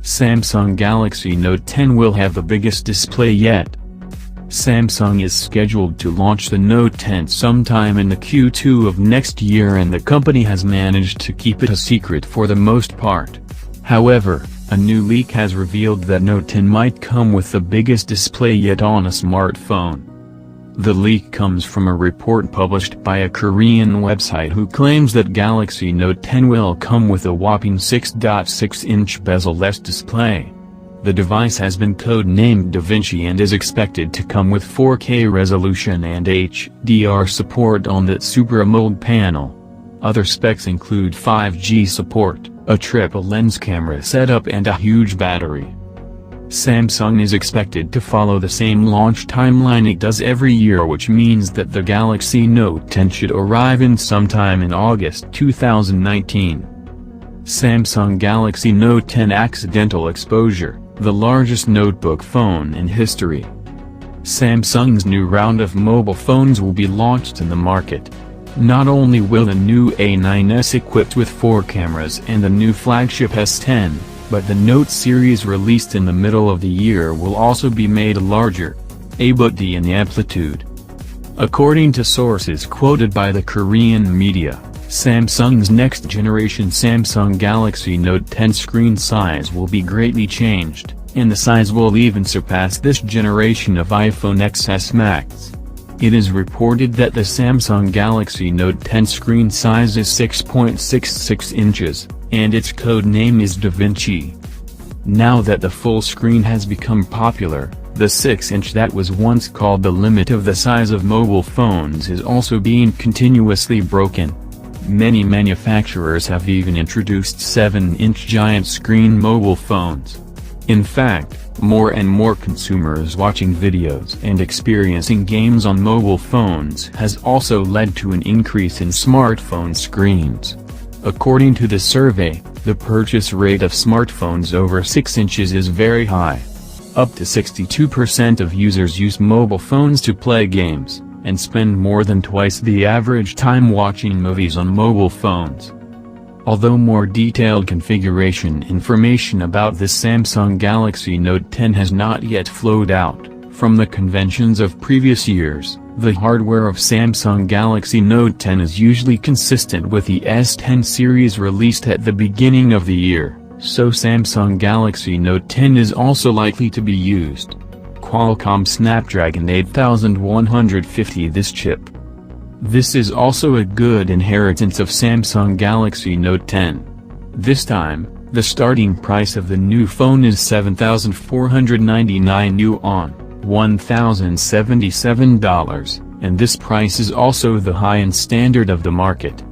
Samsung Galaxy Note 10 will have the biggest display yet. Samsung is scheduled to launch the Note 10 sometime in the Q2 of next year, and the company has managed to keep it a secret for the most part. However, a new leak has revealed that Note 10 might come with the biggest display yet on a smartphone. The leak comes from a report published by a Korean website who claims that Galaxy Note 10 will come with a whopping 6.6-inch bezel-less display. The device has been code-named DaVinci and is expected to come with 4K resolution and HDR support on the Super AMOLED panel. Other specs include 5G support, a triple lens camera setup and a huge battery. Samsung is expected to follow the same launch timeline it does every year, which means that the Galaxy Note 10 should arrive in sometime in August 2019. Samsung Galaxy Note 10 accidental exposure, the largest notebook phone in history. Samsung's new round of mobile phones will be launched in the market. Not only will the new A9s equipped with 4 cameras and the new flagship S10, but the Note series released in the middle of the year will also be made larger, but in amplitude. According to sources quoted by the Korean media, Samsung's next-generation Samsung Galaxy Note 10 screen size will be greatly changed, and the size will even surpass this generation of iPhone XS Max. It is reported that the Samsung Galaxy Note 10 screen size is 6.66 inches, and its code name is DaVinci. Now that the full screen has become popular, the 6-inch that was once called the limit of the size of mobile phones is also being continuously broken. Many manufacturers have even introduced 7-inch giant screen mobile phones. In fact, more and more consumers watching videos and experiencing games on mobile phones has also led to an increase in smartphone screens. According to the survey, the purchase rate of smartphones over 6 inches is very high. Up to 62% of users use mobile phones to play games, and spend more than twice the average time watching movies on mobile phones. Although more detailed configuration information about the Samsung Galaxy Note 10 has not yet flowed out, from the conventions of previous years, the hardware of Samsung Galaxy Note 10 is usually consistent with the S10 series released at the beginning of the year, so Samsung Galaxy Note 10 is also likely to be used. Qualcomm Snapdragon 8150. This chip. This is also a good inheritance of Samsung Galaxy Note 10. This time, the starting price of the new phone is 7,499 yuan, $1,077, and this price is also the high-end standard of the market.